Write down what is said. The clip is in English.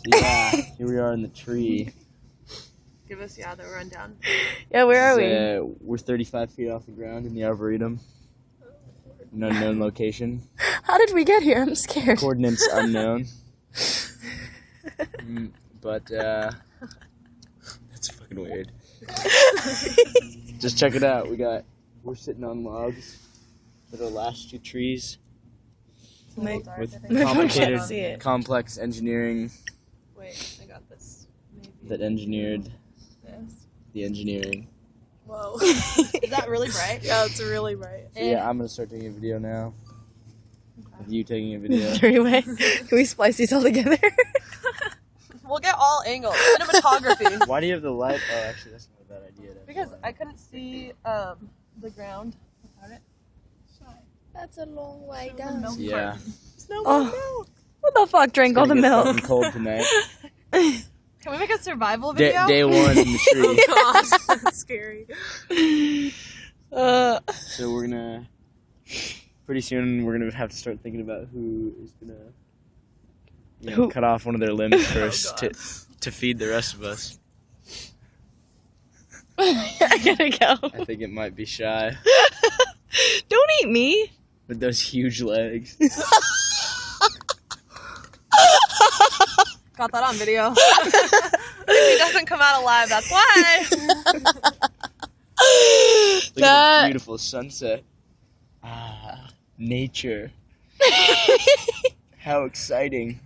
Yeah, here we are in the tree. Give us, the rundown. Yeah, where are we? We're 35 feet off the ground in the Arboretum. An unknown location. How did we get here? I'm scared. Coordinates unknown. But, that's fucking weird. Just check it out. We're sitting on logs that are lashed to trees. With complicated, complex engineering. Wait, I got this. Maybe that engineered this. the engineering. Whoa. Is that really bright? Yeah, it's really bright. So yeah, I'm gonna start taking a video now. Of you taking a video. Three-way. Can we splice these all together? We'll get all angles. Cinematography. Why do you have the light? Oh, actually, that's not a bad idea. Because I couldn't see the ground without it. That's a long way So down. milk Yeah. carton. There's no Oh. more milk. What the fuck drank all the It's gonna milk? get fucking cold tonight. Can we make a survival video? Day one in the tree. gosh, that's scary. So we're gonna pretty soon we're gonna have to start thinking about who is gonna Who? cut off one of their limbs first to feed the rest of us. I gotta go. I think it might be Shy Don't eat me. with those huge legs. Got that on video. If he doesn't come out alive, that's why. Look at this beautiful sunset. Ah, nature. How exciting.